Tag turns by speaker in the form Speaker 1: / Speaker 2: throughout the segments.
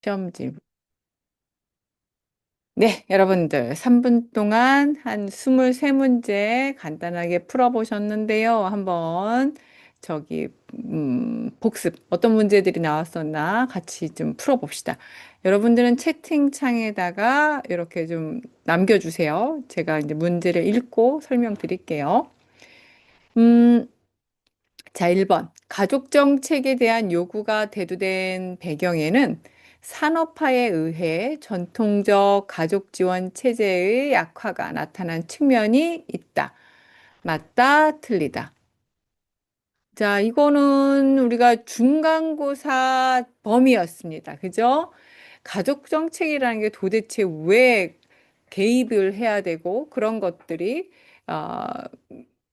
Speaker 1: 시험지. 네, 여러분들 3분 동안 한 23문제 간단하게 풀어보셨는데요. 한번 저기 복습 어떤 문제들이 나왔었나 같이 좀 풀어봅시다. 여러분들은 채팅창에다가 이렇게 좀 남겨주세요. 제가 이제 문제를 읽고 설명드릴게요. 음, 자, 1번. 가족 정책에 대한 요구가 대두된 배경에는 산업화에 의해 전통적 가족 지원 체제의 약화가 나타난 측면이 있다. 맞다, 틀리다. 자, 이거는 우리가 중간고사 범위였습니다. 그죠? 가족 정책이라는 게 도대체 왜 개입을 해야 되고 그런 것들이 어,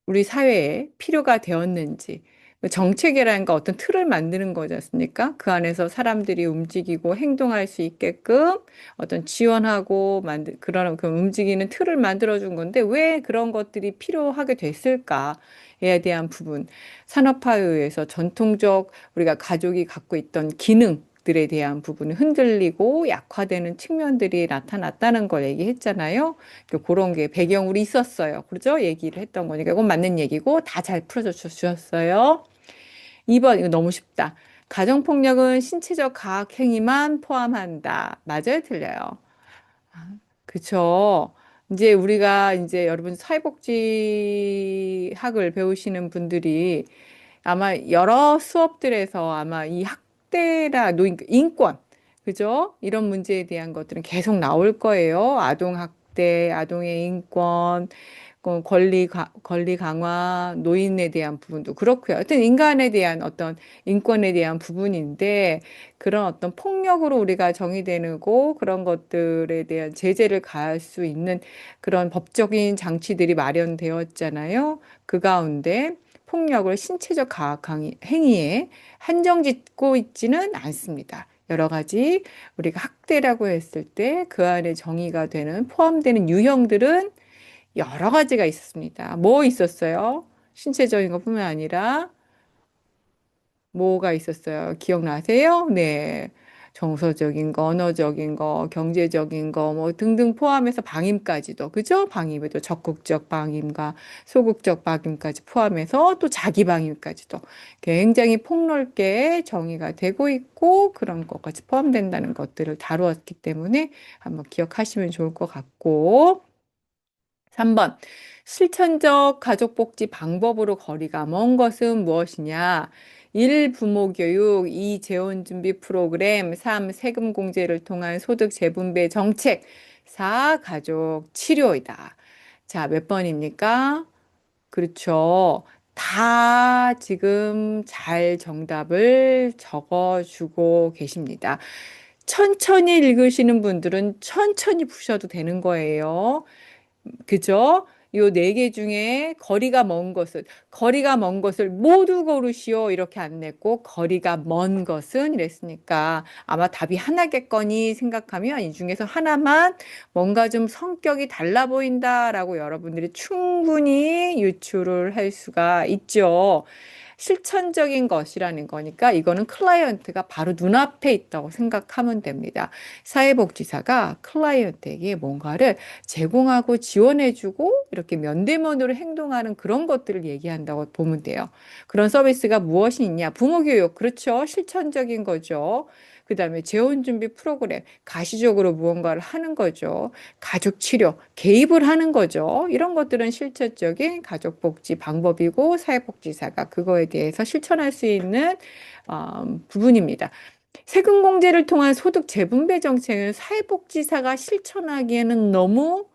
Speaker 1: 우리 사회에 필요가 되었는지 정책이라는 거 어떤 틀을 만드는 거지 않습니까? 그 안에서 사람들이 움직이고 행동할 수 있게끔 어떤 지원하고 그런 그 움직이는 틀을 만들어 준 건데 왜 그런 것들이 필요하게 됐을까에 대한 부분 산업화에 의해서 전통적 우리가 가족이 갖고 있던 기능들에 대한 부분이 흔들리고 약화되는 측면들이 나타났다는 걸 얘기했잖아요. 그런 게 배경으로 있었어요. 그렇죠? 얘기를 했던 거니까 이건 맞는 얘기고 다 잘 풀어줘 주셨어요. 2번 이거 너무 쉽다. 가정폭력은 신체적 가학 행위만 포함한다. 맞아요, 틀려요? 그쵸. 이제 우리가 이제 여러분 사회복지학을 배우시는 분들이 아마 여러 수업들에서 아마 이 학대라 인권, 그죠? 이런 문제에 대한 것들은 계속 나올 거예요. 아동 학대, 아동의 인권, 권리 강화, 노인에 대한 부분도 그렇고요. 하여튼 인간에 대한 어떤 인권에 대한 부분인데 그런 어떤 폭력으로 우리가 정의되고 그런 것들에 대한 제재를 가할 수 있는 그런 법적인 장치들이 마련되었잖아요. 그 가운데 폭력을 신체적 행위에 한정짓고 있지는 않습니다. 여러 가지 우리가 학대라고 했을 때 그 안에 정의가 되는 포함되는 유형들은 여러 가지가 있었습니다. 뭐 있었어요? 신체적인 것뿐만 아니라 뭐가 있었어요? 기억나세요? 네. 정서적인 거, 언어적인 거, 경제적인 거, 뭐 등등 포함해서 방임까지도, 그죠? 방임에도 적극적 방임과 소극적 방임까지 포함해서 또 자기 방임까지도 굉장히 폭넓게 정의가 되고 있고 그런 것까지 포함된다는 것들을 다루었기 때문에 한번 기억하시면 좋을 것 같고. 3번. 실천적 가족복지 방법으로 거리가 먼 것은 무엇이냐? 1. 부모 교육, 2. 재원 준비 프로그램, 3. 세금 공제를 통한 소득 재분배 정책, 4. 가족 치료이다. 자, 몇 번입니까? 그렇죠. 다 지금 잘 정답을 적어주고 계십니다. 천천히 읽으시는 분들은 천천히 푸셔도 되는 거예요. 그죠? 요 네 개 중에 거리가 먼 것을 모두 고르시오. 이렇게 안 냈고, 거리가 먼 것은 이랬으니까 아마 답이 하나겠거니 생각하면 이 중에서 하나만 뭔가 좀 성격이 달라 보인다라고 여러분들이 충분히 유추를 할 수가 있죠. 실천적인 것이라는 거니까 이거는 클라이언트가 바로 눈앞에 있다고 생각하면 됩니다. 사회복지사가 클라이언트에게 뭔가를 제공하고 지원해주고 이렇게 면대면으로 행동하는 그런 것들을 얘기한다고 보면 돼요. 그런 서비스가 무엇이 있냐? 부모교육, 그렇죠. 실천적인 거죠. 그 다음에 재혼준비 프로그램, 가시적으로 무언가를 하는 거죠. 가족 치료, 개입을 하는 거죠. 이런 것들은 실질적인 가족복지 방법이고 사회복지사가 그거에 대해서 실천할 수 있는 부분입니다. 세금 공제를 통한 소득 재분배 정책은 사회복지사가 실천하기에는 너무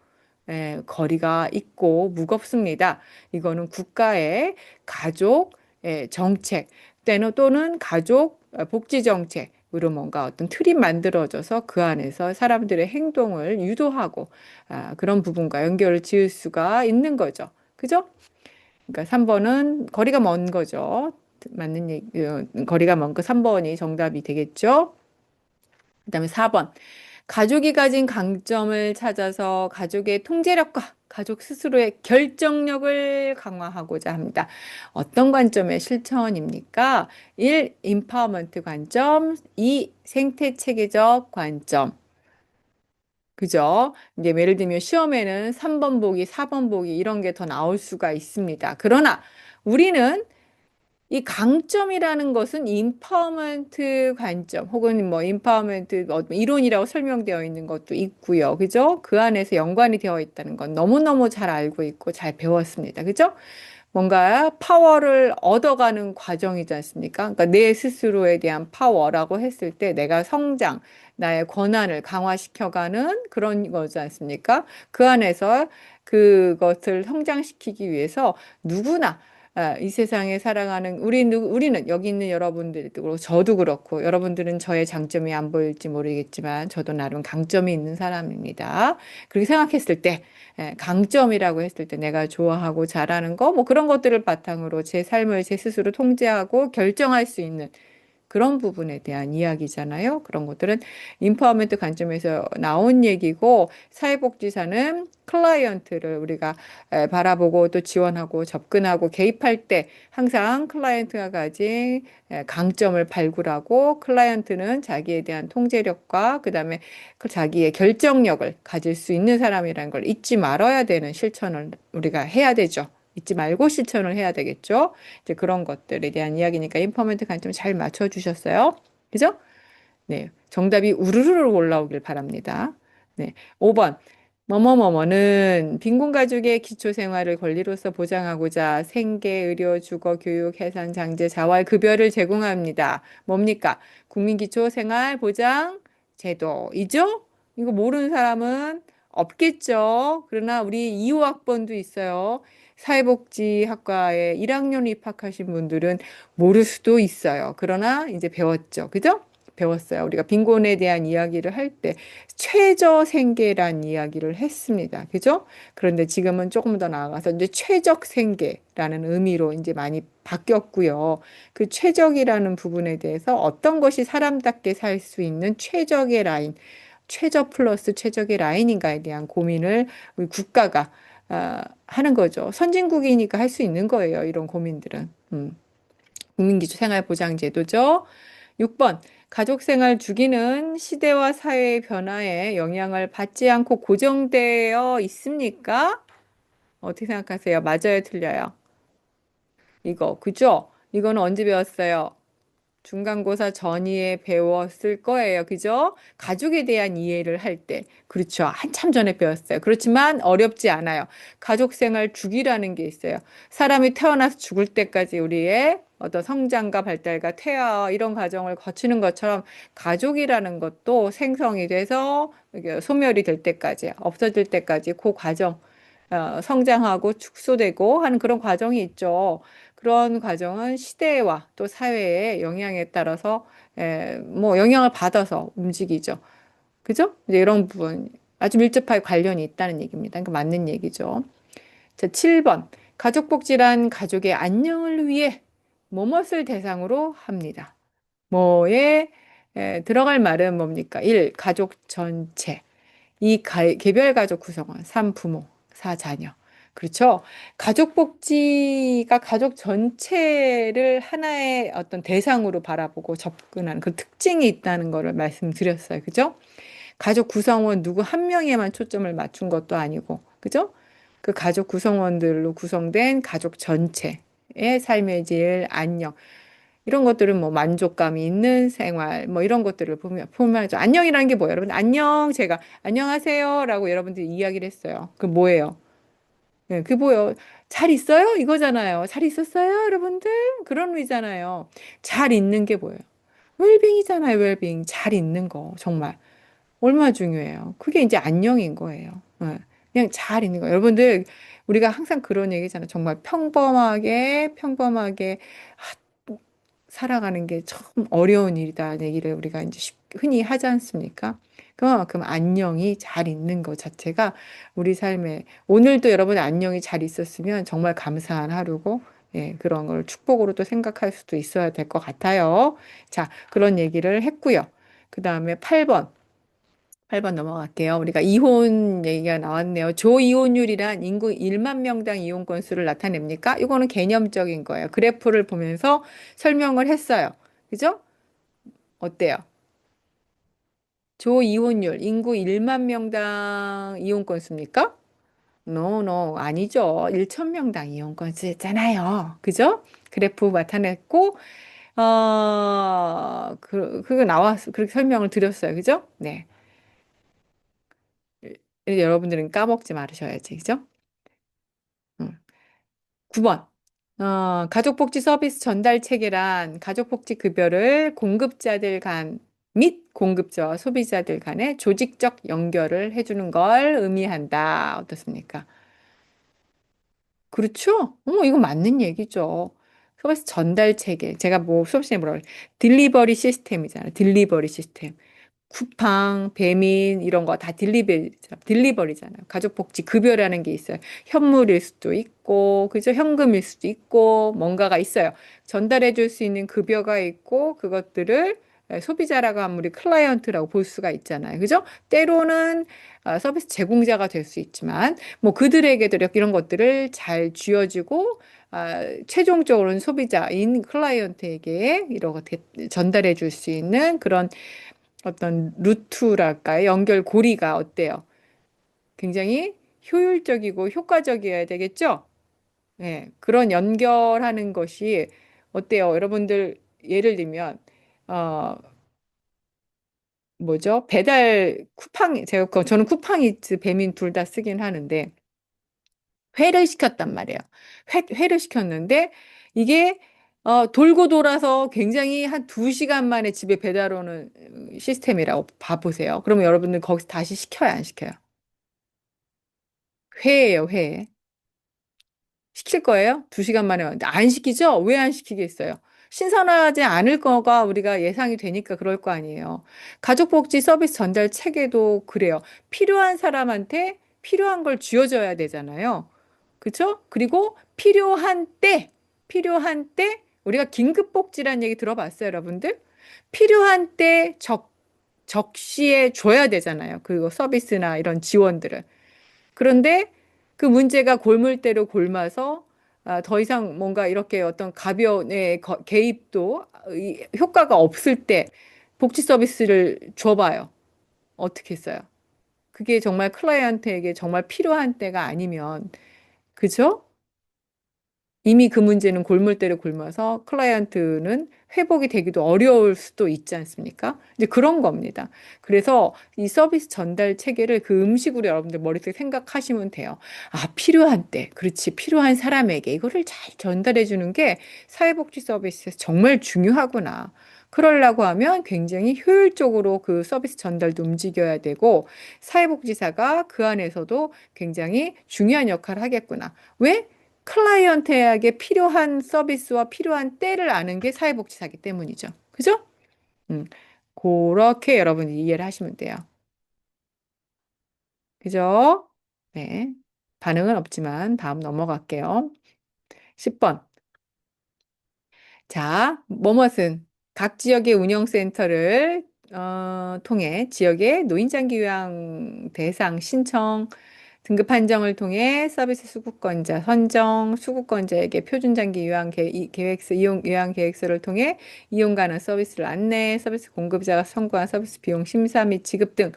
Speaker 1: 거리가 있고 무겁습니다. 이거는 국가의 가족 정책 또는 가족 복지 정책으로 뭔가 어떤 틀이 만들어져서 그 안에서 사람들의 행동을 유도하고 그런 부분과 연결을 지을 수가 있는 거죠. 그죠? 그러니까 3번은 거리가 먼 거죠. 맞는 얘기, 거리가 먼 거 3번이 정답이 되겠죠. 그다음에 4번. 가족이 가진 강점을 찾아서 가족의 통제력과 가족 스스로의 결정력을 강화하고자 합니다. 어떤 관점의 실천입니까? 1. 임파워먼트 관점, 2. 생태 체계적 관점. 그죠? 이제 예를 들면 시험에는 3번 보기, 4번 보기 이런 게 더 나올 수가 있습니다. 그러나 우리는 이 강점이라는 것은 임파워먼트 관점 혹은 뭐 임파워먼트 이론이라고 설명되어 있는 것도 있고요. 그죠? 그 안에서 연관이 되어 있다는 건 너무너무 잘 알고 있고 잘 배웠습니다. 그죠? 뭔가 파워를 얻어가는 과정이지 않습니까? 그러니까 내 스스로에 대한 파워라고 했을 때 내가 성장, 나의 권한을 강화시켜가는 그런 거지 않습니까? 그 안에서 그것을 성장시키기 위해서 누구나 이 세상에 살아가는 우리는 여기 있는 여러분들도 그렇고 저도 그렇고 여러분들은 저의 장점이 안 보일지 모르겠지만 저도 나름 강점이 있는 사람입니다. 그렇게 생각했을 때 강점이라고 했을 때 내가 좋아하고 잘하는 거, 뭐 그런 것들을 바탕으로 제 삶을 제 스스로 통제하고 결정할 수 있는 그런 부분에 대한 이야기잖아요. 그런 것들은 인파워먼트 관점에서 나온 얘기고 사회복지사는 클라이언트를 우리가 바라보고 또 지원하고 접근하고 개입할 때 항상 클라이언트가 가진 강점을 발굴하고 클라이언트는 자기에 대한 통제력과 그다음에 그 자기의 결정력을 가질 수 있는 사람이라는 걸 잊지 말아야 되는 실천을 우리가 해야 되죠. 잊지 말고 실천을 해야 되겠죠. 이제 그런 것들에 대한 이야기니까 인퍼먼트 관점 잘 맞춰주셨어요. 그죠? 네. 정답이 우르르 올라오길 바랍니다. 네. 5번. 뭐뭐뭐뭐는 빈곤가족의 기초생활을 권리로서 보장하고자 생계, 의료, 주거, 교육, 해상, 장제, 자활, 급여를 제공합니다. 뭡니까? 국민기초생활보장제도이죠? 이거 모르는 사람은 없겠죠. 그러나 우리 2호 학번도 있어요. 사회복지학과에 1학년 입학하신 분들은 모를 수도 있어요. 그러나 이제 배웠죠. 그죠? 배웠어요. 우리가 빈곤에 대한 이야기를 할 때 최저 생계란 이야기를 했습니다. 그죠? 그런데 지금은 조금 더 나아가서 이제 최적 생계라는 의미로 이제 많이 바뀌었고요. 그 최적이라는 부분에 대해서 어떤 것이 사람답게 살 수 있는 최적의 라인, 최저 플러스 최적의 라인인가에 대한 고민을 우리 국가가 하는 거죠. 선진국이니까 할 수 있는 거예요. 이런 고민들은. 국민기초생활보장제도죠. 6번. 가족생활 주기는 시대와 사회의 변화에 영향을 받지 않고 고정되어 있습니까? 어떻게 생각하세요? 맞아요, 틀려요? 이거, 그죠? 이거는 언제 배웠어요? 중간고사 전이에 배웠을 거예요. 그죠? 가족에 대한 이해를 할 때. 그렇죠. 한참 전에 배웠어요. 그렇지만 어렵지 않아요. 가족생활 주기라는 게 있어요. 사람이 태어나서 죽을 때까지 우리의 어떤 성장과 발달과 퇴화 이런 과정을 거치는 것처럼 가족이라는 것도 생성이 돼서 이게 소멸이 될 때까지 없어질 때까지 그 과정 성장하고 축소되고 하는 그런 과정이 있죠. 그런 과정은 시대와 또 사회의 영향에 따라서 뭐 영향을 받아서 움직이죠. 그죠? 이제 이런 부분 아주 밀접하게 관련이 있다는 얘기입니다. 그러니까 맞는 얘기죠. 자, 7번. 가족복지란 가족의 안녕을 위해 무엇을 대상으로 합니다. 뭐에 들어갈 말은 뭡니까? 1. 가족 전체. 2. 개별 가족 구성원. 3. 부모. 4. 자녀. 그렇죠. 가족 복지가 가족 전체를 하나의 어떤 대상으로 바라보고 접근하는 그 특징이 있다는 거를 말씀드렸어요. 그죠? 가족 구성원 누구 한 명에만 초점을 맞춘 것도 아니고, 그죠? 그 가족 구성원들로 구성된 가족 전체의 삶의 질, 안녕. 이런 것들은 뭐 만족감이 있는 생활, 뭐 이런 것들을 보면 안녕이라는 게 뭐예요? 여러분, 안녕. 제가 안녕하세요라고 여러분들이 이야기를 했어요. 그 뭐예요? 네, 그 뭐요? 잘 있어요? 이거잖아요. 잘 있었어요, 여러분들? 그런 의잖아요. 잘 있는 게 뭐예요? 웰빙이잖아요, 웰빙. 잘 있는 거. 정말. 얼마나 중요해요. 그게 이제 안녕인 거예요. 네, 그냥 잘 있는 거예요. 여러분들, 우리가 항상 그런 얘기잖아요. 정말 평범하게 살아가는 게 참 어려운 일이다 얘기를 우리가 이제 흔히 하지 않습니까? 그만큼 안녕이 잘 있는 것 자체가 우리 삶에 오늘도 여러분 안녕이 잘 있었으면 정말 감사한 하루고 예, 그런 걸 축복으로 또 생각할 수도 있어야 될 것 같아요. 자, 그런 얘기를 했고요. 그 다음에 8번. 8번 넘어갈게요. 우리가 이혼 얘기가 나왔네요. 조이혼율이란 인구 1만 명당 이혼 건수를 나타냅니까? 이거는 개념적인 거예요. 그래프를 보면서 설명을 했어요. 그죠? 어때요? 조이혼율, 인구 1만 명당 이혼 건수입니까? No, no, 아니죠. 1천 명당 이혼 건수였잖아요. 그죠? 그래프 나타냈고, 그거 그렇게 설명을 드렸어요. 그죠? 네. 여러분들은 까먹지 말으셔야지. 그죠? 음. 9번. 가족복지 서비스 전달 체계란 가족복지 급여를 공급자들 간 및 공급자와 소비자들 간의 조직적 연결을 해주는 걸 의미한다. 어떻습니까? 그렇죠? 이거 맞는 얘기죠. 서비스 전달 체계. 제가 뭐 수업 시간에 뭐라 그래? 딜리버리 시스템이잖아요. 딜리버리 시스템. 쿠팡, 배민 이런 거 다 딜리버리잖아요. 가족복지 급여라는 게 있어요. 현물일 수도 있고, 그죠? 현금일 수도 있고, 뭔가가 있어요. 전달해 줄 수 있는 급여가 있고, 그것들을 소비자라고 하면 우리 클라이언트라고 볼 수가 있잖아요. 그죠? 때로는 서비스 제공자가 될 수 있지만, 뭐 그들에게도 이런 것들을 잘 쥐어주고, 최종적으로는 소비자인 클라이언트에게 이렇게 전달해 줄 수 있는 그런 어떤 루트랄까요? 연결고리가 어때요? 굉장히 효율적이고 효과적이어야 되겠죠? 네, 그런 연결하는 것이 어때요? 여러분들 예를 들면 어 뭐죠? 배달 쿠팡 제가 저는 쿠팡이츠 배민 둘 다 쓰긴 하는데 회를 시켰단 말이에요. 회를 시켰는데 이게 돌고 돌아서 굉장히 한 2시간 만에 집에 배달 오는 시스템이라고 봐보세요. 그러면 여러분들 거기서 다시 시켜야 안 시켜요? 회예요, 회. 시킬 거예요? 2시간 만에 왔는데 안 시키죠? 왜 안 시키겠어요? 신선하지 않을 거가 우리가 예상이 되니까 그럴 거 아니에요. 가족복지 서비스 전달 체계도 그래요. 필요한 사람한테 필요한 걸 쥐어줘야 되잖아요. 그렇죠? 그리고 필요한 때 우리가 긴급복지라는 얘기 들어봤어요, 여러분들? 필요한 때 적시에 줘야 되잖아요. 그 서비스나 이런 지원들을. 그런데 그 문제가 골물대로 골마서 더 이상 뭔가 이렇게 어떤 가변의 개입도 효과가 없을 때 복지 서비스를 줘봐요. 어떻게 했어요? 그게 정말 클라이언트에게 정말 필요한 때가 아니면, 그죠? 이미 그 문제는 골물대로 굶어서 클라이언트는 회복이 되기도 어려울 수도 있지 않습니까? 이제 그런 겁니다. 그래서 이 서비스 전달 체계를 그 음식으로 여러분들 머릿속에 생각하시면 돼요. 필요한 때, 그렇지, 필요한 사람에게 이거를 잘 전달해 주는 게 사회복지 서비스에서 정말 중요하구나. 그러려고 하면 굉장히 효율적으로 그 서비스 전달도 움직여야 되고 사회복지사가 그 안에서도 굉장히 중요한 역할을 하겠구나. 왜? 클라이언트에게 필요한 서비스와 필요한 때를 아는 게 사회복지사기 때문이죠. 그죠? 음, 그렇게 여러분이 이해를 하시면 돼요. 그죠? 네. 반응은 없지만 다음 넘어갈게요. 10번. 자, 뭐뭇은 각 지역의 운영센터를 통해 지역의 노인장기 요양 대상 신청 등급 판정을 통해 서비스 수급권자 선정, 수급권자에게 표준장기 계획서, 이용 요양 계획서를 통해 이용 가능 서비스를 안내, 서비스 공급자가 선고한 서비스 비용 심사 및 지급 등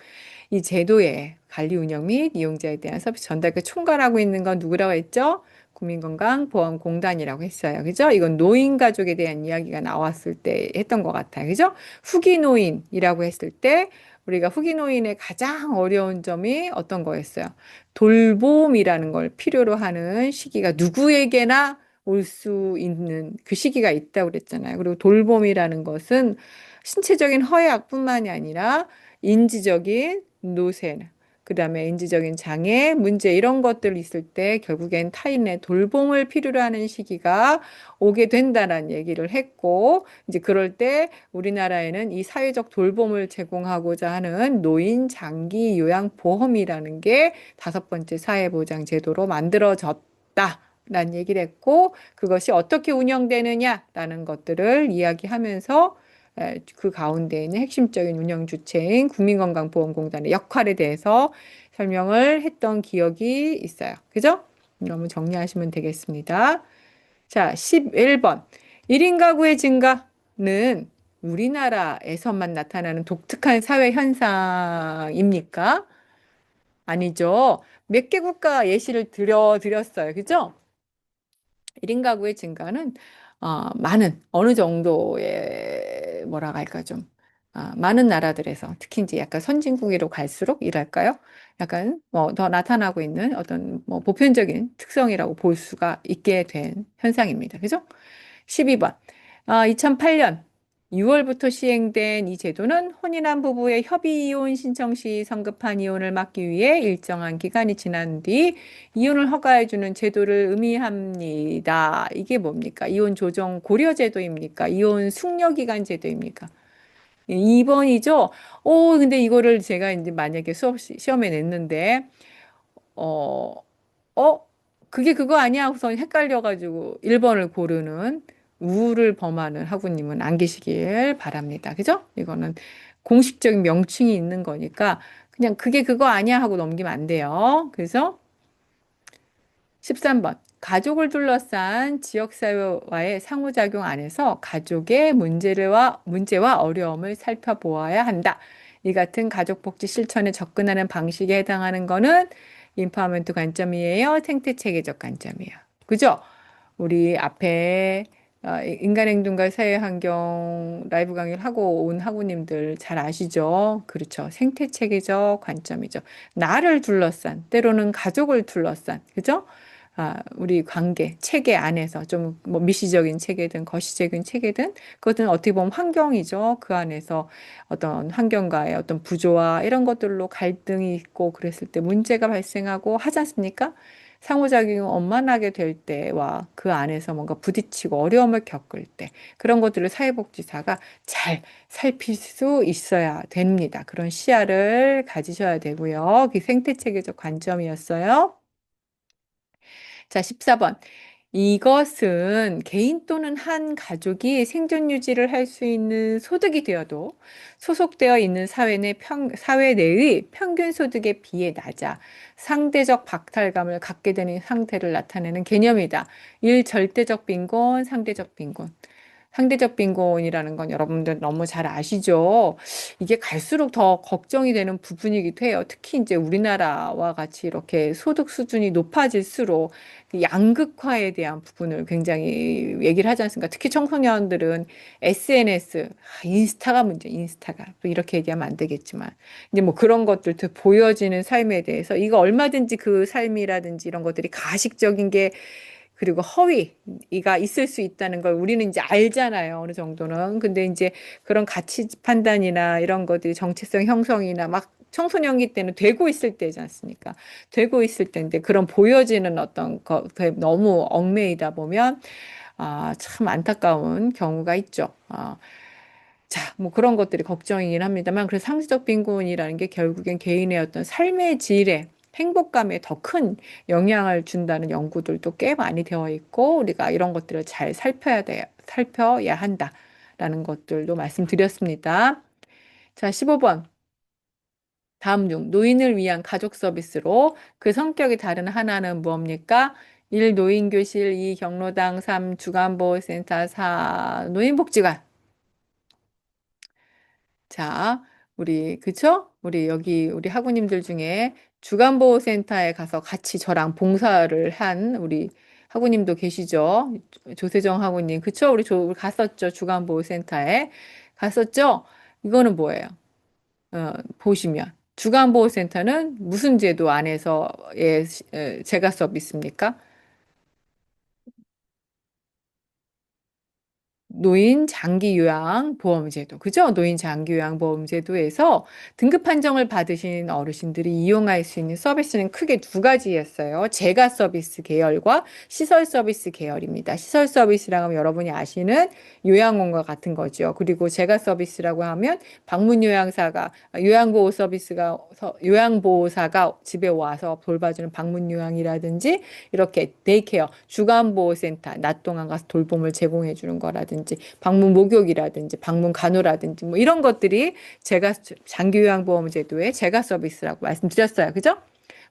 Speaker 1: 이 제도의 관리 운영 및 이용자에 대한 서비스 전달을 총괄하고 있는 건 누구라고 했죠? 국민건강보험공단이라고 했어요. 그죠? 이건 노인 가족에 대한 이야기가 나왔을 때 했던 것 같아요. 그죠? 후기 노인이라고 했을 때 우리가 후기 노인의 가장 어려운 점이 어떤 거였어요? 돌봄이라는 걸 필요로 하는 시기가 누구에게나 올 수 있는 그 시기가 있다고 그랬잖아요. 그리고 돌봄이라는 것은 신체적인 허약뿐만이 아니라 인지적인 노쇠, 그다음에 인지적인 장애, 문제 이런 것들 있을 때 결국엔 타인의 돌봄을 필요로 하는 시기가 오게 된다는 얘기를 했고, 이제 그럴 때 우리나라에는 이 사회적 돌봄을 제공하고자 하는 노인 장기 요양보험이라는 게 5번째 사회보장 제도로 만들어졌다. 라는 얘기를 했고, 그것이 어떻게 운영되느냐라는 것들을 이야기하면서 그 가운데 있는 핵심적인 운영 주체인 국민건강보험공단의 역할에 대해서 설명을 했던 기억이 있어요. 그죠? 너무 정리하시면 되겠습니다. 자, 11번. 1인 가구의 증가는 우리나라에서만 나타나는 독특한 사회 현상입니까? 아니죠. 몇 개 국가 예시를 드렸어요. 그죠? 1인 가구의 증가는 많은 어느 정도의 뭐라 할까 좀 많은 나라들에서 특히 이제 약간 선진국으로 갈수록 이랄까요? 약간 뭐 더 나타나고 있는 어떤 뭐 보편적인 특성이라고 볼 수가 있게 된 현상입니다. 그죠? 12번. 2008년 6월부터 시행된 이 제도는 혼인한 부부의 협의 이혼 신청 시 성급한 이혼을 막기 위해 일정한 기간이 지난 뒤 이혼을 허가해주는 제도를 의미합니다. 이게 뭡니까? 이혼 조정 고려 제도입니까? 이혼 숙려 기간 제도입니까? 2번이죠? 근데 이거를 제가 이제 만약에 시험에 냈는데, 어, 어? 그게 그거 아니야? 우선 헷갈려가지고 1번을 고르는 우를 범하는 학우님은 안 계시길 바랍니다. 그죠? 이거는 공식적인 명칭이 있는 거니까 그냥 그게 그거 아니야 하고 넘기면 안 돼요. 그래서 13번. 가족을 둘러싼 지역사회와의 상호작용 안에서 가족의 문제와 어려움을 살펴보아야 한다. 이 같은 가족복지 실천에 접근하는 방식에 해당하는 거는 인파먼트 관점이에요. 생태체계적 관점이에요. 그죠? 우리 앞에 인간행동과 사회환경 라이브 강의를 하고 온 학우님들 잘 아시죠? 그렇죠. 생태체계적 관점이죠. 나를 둘러싼, 때로는 가족을 둘러싼, 그죠? 우리 관계, 체계 안에서 좀 뭐 미시적인 체계든 거시적인 체계든 그것은 어떻게 보면 환경이죠. 그 안에서 어떤 환경과의 어떤 부조화 이런 것들로 갈등이 있고 그랬을 때 문제가 발생하고 하지 않습니까? 상호작용이 원만하게 될 때와 그 안에서 뭔가 부딪히고 어려움을 겪을 때 그런 것들을 사회복지사가 잘 살필 수 있어야 됩니다. 그런 시야를 가지셔야 되고요. 그게 생태체계적 관점이었어요. 자, 14번. 이것은 개인 또는 한 가족이 생존 유지를 할 수 있는 소득이 되어도 소속되어 있는 사회 내의 평균 소득에 비해 낮아 상대적 박탈감을 갖게 되는 상태를 나타내는 개념이다. 절대적 빈곤, 상대적 빈곤. 상대적 빈곤이라는 건 여러분들 너무 잘 아시죠? 이게 갈수록 더 걱정이 되는 부분이기도 해요. 특히 이제 우리나라와 같이 이렇게 소득 수준이 높아질수록 그 양극화에 대한 부분을 굉장히 얘기를 하지 않습니까? 특히 청소년들은 SNS, 인스타가 문제, 인스타가. 또 이렇게 얘기하면 안 되겠지만. 이제 뭐 그런 것들 보여지는 삶에 대해서 이거 얼마든지 그 삶이라든지 이런 것들이 가식적인 게 그리고 허위가 있을 수 있다는 걸 우리는 이제 알잖아요. 어느 정도는. 근데 이제 그런 가치 판단이나 이런 것들이 정체성 형성이나 막 청소년기 때는 되고 있을 때지 않습니까? 되고 있을 때인데 그런 보여지는 어떤 것에 너무 얽매이다 보면 참 안타까운 경우가 있죠. 자, 뭐 그런 것들이 걱정이긴 합니다만, 그래서 상시적 빈곤이라는 게 결국엔 개인의 어떤 삶의 질에 행복감에 더 큰 영향을 준다는 연구들도 꽤 많이 되어 있고, 우리가 이런 것들을 잘 살펴야 한다라는 것들도 말씀드렸습니다. 자, 15번. 다음 중 노인을 위한 가족 서비스로 그 성격이 다른 하나는 무엇입니까? 1. 노인교실, 2. 경로당, 3. 주간보호센터, 4. 노인복지관. 자, 그쵸? 우리 학우님들 중에 주간보호센터에 가서 같이 저랑 봉사를 한 우리 학우님도 계시죠? 조세정 학우님, 그쵸? 우리 갔었죠? 주간보호센터에. 갔었죠? 이거는 뭐예요? 보시면. 주간보호센터는 무슨 제도 안에서의 재가 서비스입니까? 노인 장기 요양 보험제도, 그죠? 노인 장기 요양 보험제도에서 등급 판정을 받으신 어르신들이 이용할 수 있는 서비스는 크게 두 가지였어요. 재가 서비스 계열과 시설 서비스 계열입니다. 시설 서비스라고 하면 여러분이 아시는 요양원과 같은 거죠. 그리고 재가 서비스라고 하면 방문 요양사가 요양보호사가 집에 와서 돌봐주는 방문 요양이라든지 이렇게 데이케어 주간보호센터 낮 동안 가서 돌봄을 제공해 주는 거라든지 간호라든지 방문 목욕이라든지 방문 간호라든지 뭐 이런 것들이 제가 장기요양보험제도의 제가 서비스라고 말씀드렸어요. 그죠?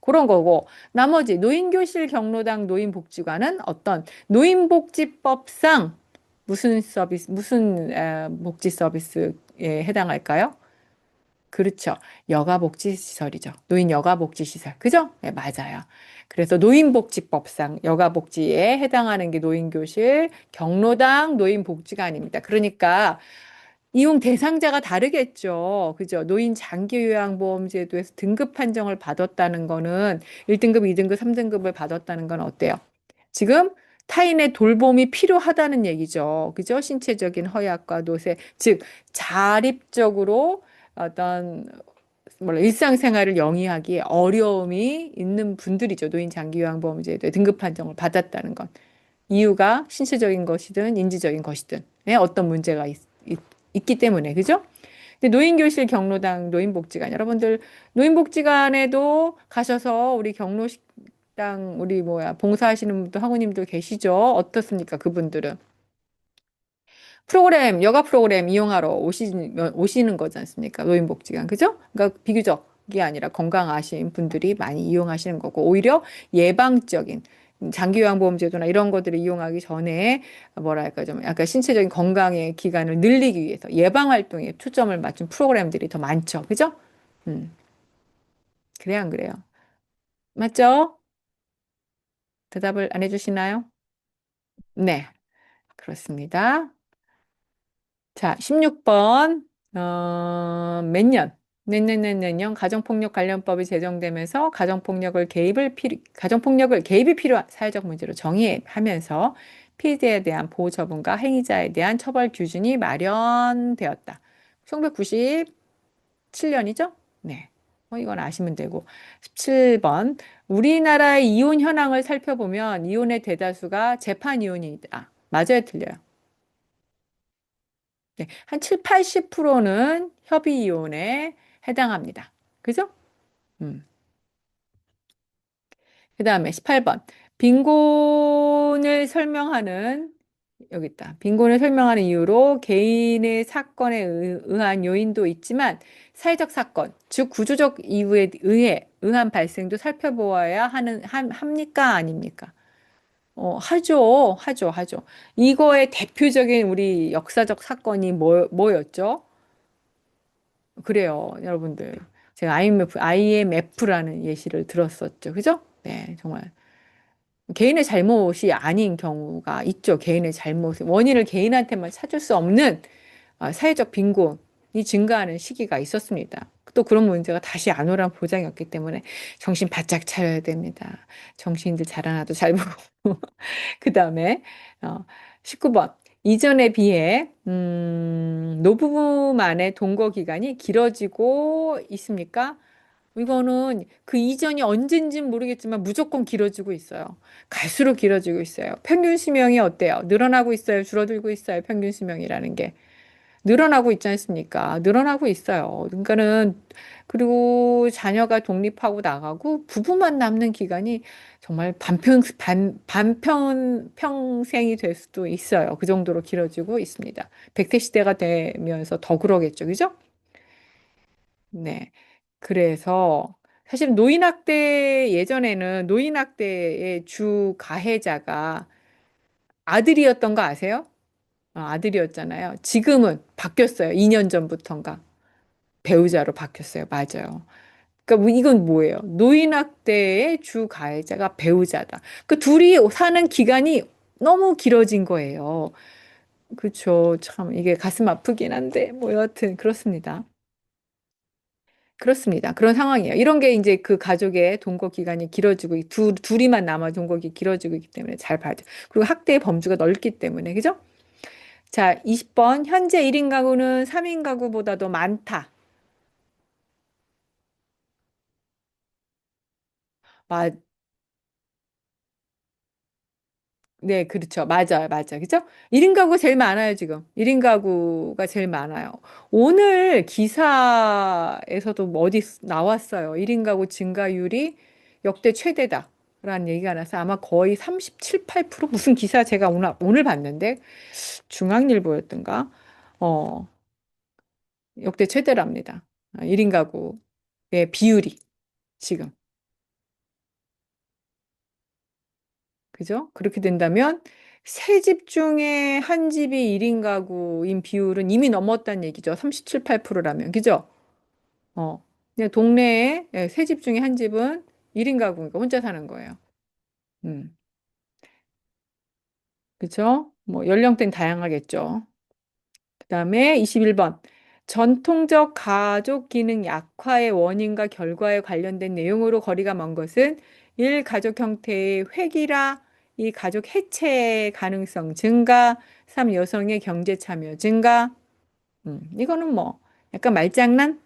Speaker 1: 그런 거고 나머지 노인교실 경로당 노인복지관은 어떤 노인복지법상 무슨 서비스 무슨 복지 서비스에 해당할까요? 그렇죠. 여가복지시설이죠. 노인 여가복지시설. 그죠? 네, 맞아요. 그래서 노인복지법상 여가복지에 해당하는 게 노인교실, 경로당, 노인복지관입니다. 그러니까 이용 대상자가 다르겠죠. 그죠? 노인 장기요양보험제도에서 등급 판정을 받았다는 거는 1등급, 2등급, 3등급을 받았다는 건 어때요? 지금 타인의 돌봄이 필요하다는 얘기죠. 그죠? 신체적인 허약과 노쇠, 즉 자립적으로 어떤 뭐라 일상생활을 영위하기에 어려움이 있는 분들이죠. 노인 장기요양보험제도에 등급 판정을 받았다는 건. 이유가 신체적인 것이든 인지적인 것이든 어떤 문제가 기 때문에 그죠? 근데 노인교실 경로당 노인복지관 여러분들 노인복지관에도 가셔서 우리 경로식당 우리 뭐야 봉사하시는 분들 학우님들 계시죠? 어떻습니까? 그분들은 프로그램 여가 프로그램 이용하러 오시는 거지 않습니까? 노인복지관 그죠? 그러니까 비교적이 아니라 건강하신 분들이 많이 이용하시는 거고 오히려 예방적인 장기요양보험제도나 이런 것들을 이용하기 전에 뭐랄까 좀 약간 신체적인 건강의 기간을 늘리기 위해서 예방 활동에 초점을 맞춘 프로그램들이 더 많죠. 그죠? 음, 그래요, 안 그래요? 맞죠? 대답을 안 해주시나요? 네, 그렇습니다. 자, 16번, 몇 년? 내년 가정폭력 관련법이 제정되면서 가정폭력을 개입이 필요한 사회적 문제로 정의하면서 피해자에 대한 보호 처분과 행위자에 대한 처벌 규준이 마련되었다. 1997년이죠? 네. 이건 아시면 되고. 17번. 우리나라의 이혼 현황을 살펴보면 이혼의 대다수가 재판 이혼이다. 맞아요, 틀려요? 네, 한 7, 80%는 협의 이혼에 해당합니다. 그죠? 음. 그다음에 18번. 빈곤을 설명하는 여기 있다. 빈곤을 설명하는 이유로 개인의 사건에 의한 요인도 있지만 사회적 사건, 즉 구조적 이유에 의한 발생도 살펴보아야 합니까? 아닙니까? 하죠. 이거의 대표적인 우리 역사적 사건이 뭐였죠? 그래요, 여러분들. 제가 IMF라는 예시를 들었었죠. 그죠? 네, 정말. 개인의 잘못이 아닌 경우가 있죠. 개인의 잘못. 원인을 개인한테만 찾을 수 없는 사회적 빈곤이 증가하는 시기가 있었습니다. 또 그런 문제가 다시 안 오란 보장이 없기 때문에 정신 바짝 차려야 됩니다. 정신들 자라나도 잘 보고. 그 다음에, 19번. 이전에 비해, 노부부만의 동거 기간이 길어지고 있습니까? 이거는 그 이전이 언젠진 모르겠지만 무조건 길어지고 있어요. 갈수록 길어지고 있어요. 평균 수명이 어때요? 늘어나고 있어요? 줄어들고 있어요? 평균 수명이라는 게. 늘어나고 있지 않습니까? 늘어나고 있어요. 그러니까는 그리고 자녀가 독립하고 나가고 부부만 남는 기간이 정말 반평생이 될 수도 있어요. 그 정도로 길어지고 있습니다. 100세 시대가 되면서 더 그러겠죠. 그죠? 네. 그래서 사실 노인학대 예전에는 노인학대의 주 가해자가 아들이었던 거 아세요? 아들이었잖아요. 지금은 바뀌었어요. 2년 전부터인가. 배우자로 바뀌었어요. 맞아요. 그러니까 이건 뭐예요? 노인학대의 주 가해자가 배우자다. 그 둘이 사는 기간이 너무 길어진 거예요. 그렇죠. 참 이게 가슴 아프긴 한데 뭐 여하튼 그렇습니다. 그렇습니다. 그런 상황이에요. 이런 게 이제 그 가족의 동거 기간이 길어지고 둘이만 남아 동거기 길어지고 있기 때문에 잘 봐야 돼요. 그리고 학대의 범주가 넓기 때문에 그죠? 자, 20번 현재 1인 가구는 3인 가구보다도 많다. 마, 네, 그렇죠. 맞아요. 그죠? 1인 가구가 제일 많아요, 지금. 1인 가구가 제일 많아요. 오늘 기사에서도 뭐 어디 나왔어요. 1인 가구 증가율이 역대 최대다. 라는 얘기가 나서 아마 거의 37, 8% 무슨 기사 제가 오늘 봤는데 중앙일보였던가? 어, 역대 최대랍니다. 1인 가구의 비율이 지금. 그죠? 그렇게 된다면 세 집 중에 한 집이 1인 가구인 비율은 이미 넘었다는 얘기죠. 37, 8%라면. 그죠? 그냥 동네에 세 집 중에 한 집은 1인 가구니까 혼자 사는 거예요. 음. 그죠? 뭐 연령대는 다양하겠죠. 그다음에 21번. 전통적 가족 기능 약화의 원인과 결과에 관련된 내용으로 거리가 먼 것은 1. 가족 형태의 획일화, 2. 가족 해체 가능성 증가, 3. 여성의 경제 참여 증가. 이거는 뭐 약간 말장난?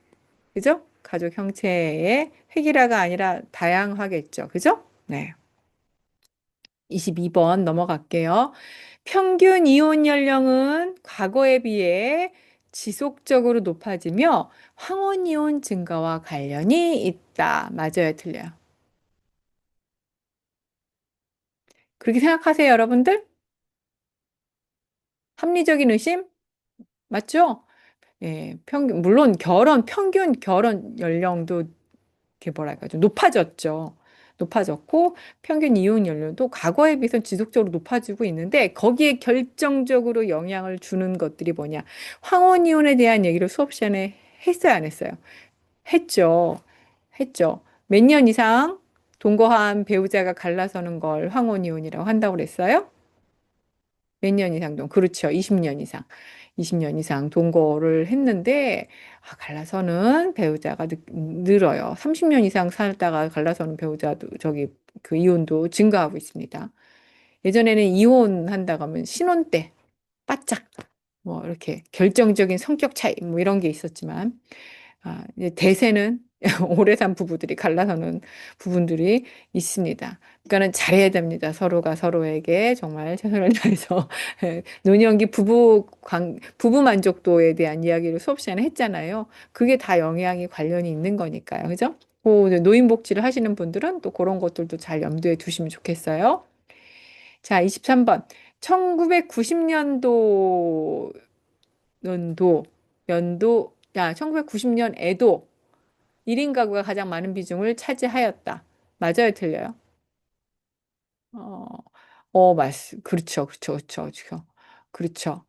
Speaker 1: 그죠? 가족 형태의 획일화가 아니라 다양하겠죠. 그죠? 네. 22번 넘어갈게요. 평균 이혼 연령은 과거에 비해 지속적으로 높아지며 황혼 이혼 증가와 관련이 있다. 맞아요, 틀려요? 그렇게 생각하세요, 여러분들? 합리적인 의심? 맞죠? 예, 물론 평균 결혼 연령도 이렇게 뭐랄까, 좀 높아졌죠. 높아졌고, 평균 이혼 연령도 과거에 비해서 지속적으로 높아지고 있는데, 거기에 결정적으로 영향을 주는 것들이 뭐냐. 황혼 이혼에 대한 얘기를 수업 시간에 했어요, 안 했어요? 했죠. 했죠. 몇 년 이상 동거한 배우자가 갈라서는 걸 황혼 이혼이라고 한다고 그랬어요? 몇 년 이상 그렇죠. 20년 이상. 20년 이상 동거를 했는데, 갈라서는 배우자가 늘어요. 30년 이상 살다가 갈라서는 배우자도, 그 이혼도 증가하고 있습니다. 예전에는 이혼한다고 하면 신혼 때, 바짝, 뭐, 이렇게 결정적인 성격 차이, 뭐 이런 게 있었지만, 이제 대세는 오래 산 부부들이 갈라서는 부분들이 있습니다. 그러니까는 잘해야 됩니다. 서로가 서로에게 정말 최선을 다해서 노년기 부부 만족도에 대한 이야기를 수업 시간에 했잖아요. 그게 다 영향이 관련이 있는 거니까요. 그죠? 노인복지를 하시는 분들은 또 그런 것들도 잘 염두에 두시면 좋겠어요. 자, 23번. 1990년도 연도, 1990년에도 1인 가구가 가장 많은 비중을 차지하였다. 맞아요, 틀려요? 어, 그렇죠, 그렇죠, 그렇죠, 그렇죠. 그렇죠.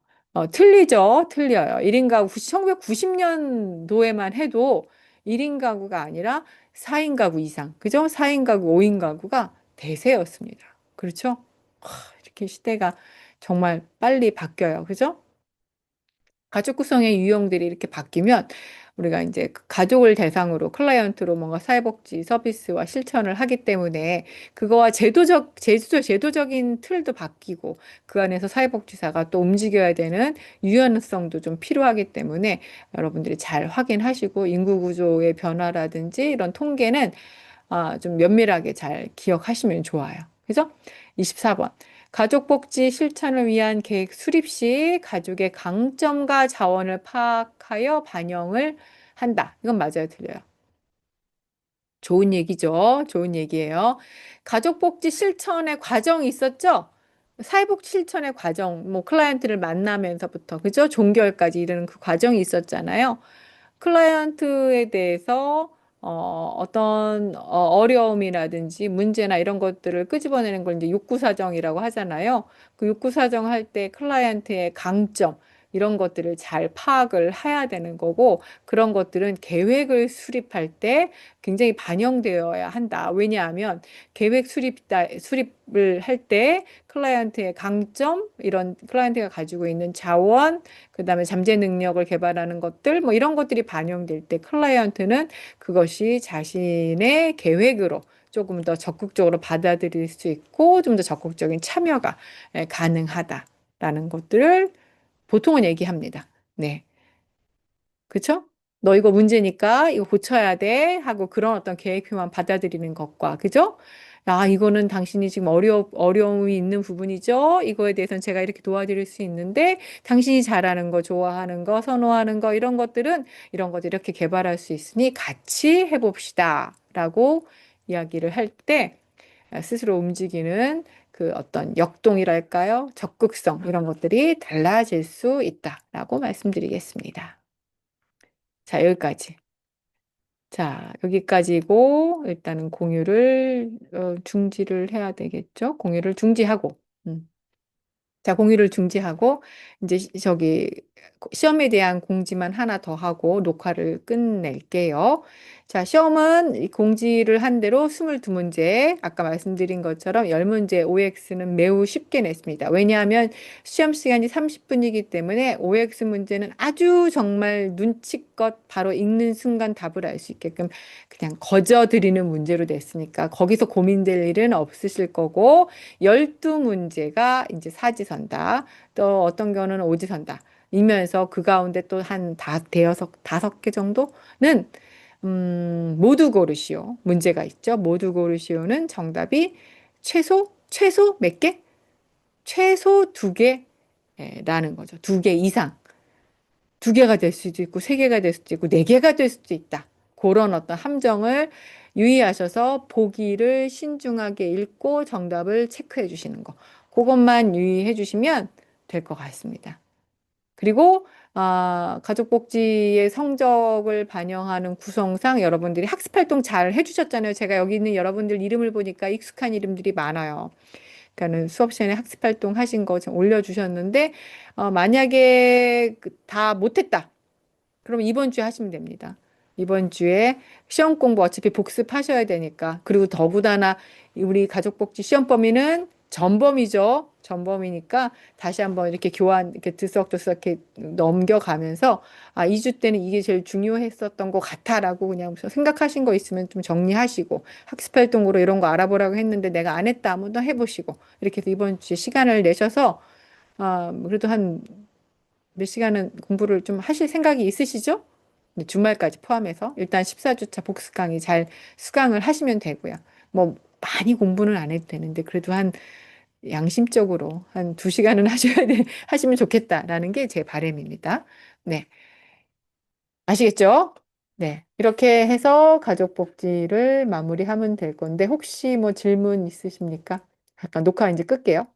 Speaker 1: 틀리죠, 틀려요. 1인 가구, 1990년도에만 해도 1인 가구가 아니라 4인 가구 이상, 그죠? 4인 가구, 5인 가구가 대세였습니다. 그렇죠? 이렇게 시대가 정말 빨리 바뀌어요. 그죠? 가족 구성의 유형들이 이렇게 바뀌면 우리가 이제 그 가족을 대상으로 클라이언트로 뭔가 사회복지 서비스와 실천을 하기 때문에 그거와 제도적인 틀도 바뀌고 그 안에서 사회복지사가 또 움직여야 되는 유연성도 좀 필요하기 때문에 여러분들이 잘 확인하시고 인구 구조의 변화라든지 이런 통계는 좀 면밀하게 잘 기억하시면 좋아요. 그죠? 24번. 가족복지 실천을 위한 계획 수립 시 가족의 강점과 자원을 파악하여 반영을 한다. 이건 맞아요, 틀려요? 좋은 얘기죠. 좋은 얘기예요. 가족복지 실천의 과정이 있었죠? 사회복지 실천의 과정, 뭐 클라이언트를 만나면서부터 그죠? 종결까지 이르는 그 과정이 있었잖아요. 클라이언트에 대해서 어떤 어려움이라든지 문제나 이런 것들을 끄집어내는 걸 이제 욕구 사정이라고 하잖아요. 그 욕구 사정 할 때 클라이언트의 강점 이런 것들을 잘 파악을 해야 되는 거고 그런 것들은 계획을 수립할 때 굉장히 반영되어야 한다. 왜냐하면 수립을 할 때 클라이언트의 강점, 이런 클라이언트가 가지고 있는 자원, 그다음에 잠재 능력을 개발하는 것들, 뭐 이런 것들이 반영될 때 클라이언트는 그것이 자신의 계획으로 조금 더 적극적으로 받아들일 수 있고 좀 더 적극적인 참여가 가능하다라는 것들을 보통은 얘기합니다. 네. 그쵸? 너 이거 문제니까 이거 고쳐야 돼 하고 그런 어떤 계획표만 받아들이는 것과 그죠? 이거는 당신이 지금 어려움이 있는 부분이죠. 이거에 대해서는 제가 이렇게 도와드릴 수 있는데 당신이 잘하는 거, 좋아하는 거, 선호하는 거 이런 것들 이렇게 개발할 수 있으니 같이 해봅시다. 라고 이야기를 할 때 스스로 움직이는 그 어떤 역동이랄까요? 적극성 이런 것들이 달라질 수 있다라고 말씀드리겠습니다. 자, 여기까지. 자, 여기까지고 일단은 공유를 중지를 해야 되겠죠? 공유를 중지하고. 음. 자, 공유를 중지하고 이제 저기 시험에 대한 공지만 하나 더 하고 녹화를 끝낼게요. 자, 시험은 이 공지를 한 대로 22문제, 아까 말씀드린 것처럼 10문제 OX는 매우 쉽게 냈습니다. 왜냐하면 시험 시간이 30분이기 때문에 OX 문제는 아주 정말 눈치껏 바로 읽는 순간 답을 알 수 있게끔 그냥 거저드리는 문제로 냈으니까 거기서 고민될 일은 없으실 거고 12문제가 이제 사지선다. 또 어떤 경우는 오지선다. 이면서 그 가운데 또 한 대여섯 다섯 개 정도는 모두 고르시오. 문제가 있죠. 모두 고르시오는 정답이 최소 몇 개? 최소 두 개라는 거죠. 두 개 이상. 두 개가 될 수도 있고, 세 개가 될 수도 있고, 네 개가 될 수도 있다. 그런 어떤 함정을 유의하셔서 보기를 신중하게 읽고 정답을 체크해 주시는 거. 그것만 유의해 주시면 될 것 같습니다. 그리고 가족복지의 성적을 반영하는 구성상 여러분들이 학습활동 잘 해주셨잖아요. 제가 여기 있는 여러분들 이름을 보니까 익숙한 이름들이 많아요. 그러니까는 수업 시간에 학습활동 하신 거 좀 올려주셨는데 만약에 다 못했다. 그럼 이번 주에 하시면 됩니다. 이번 주에 시험 공부 어차피 복습하셔야 되니까. 그리고 더구나 우리 가족복지 시험 범위는 전범이죠. 전범이니까 다시 한번 이렇게 교환, 이렇게 들썩들썩 이렇게 넘겨가면서 2주 때는 이게 제일 중요했었던 것 같아라고 그냥 생각하신 거 있으면 좀 정리하시고 학습 활동으로 이런 거 알아보라고 했는데 내가 안 했다 한번 해보시고 이렇게 해서 이번 주에 시간을 내셔서 그래도 한 몇 시간은 공부를 좀 하실 생각이 있으시죠? 네, 주말까지 포함해서 일단 14주차 복습 강의 잘 수강을 하시면 되고요. 뭐 많이 공부는 안 해도 되는데 그래도 한 양심적으로 한 2시간은 하시면 좋겠다라는 게 제 바람입니다. 네. 아시겠죠? 네. 이렇게 해서 가족복지를 마무리하면 될 건데 혹시 뭐 질문 있으십니까? 잠깐 녹화 이제 끌게요.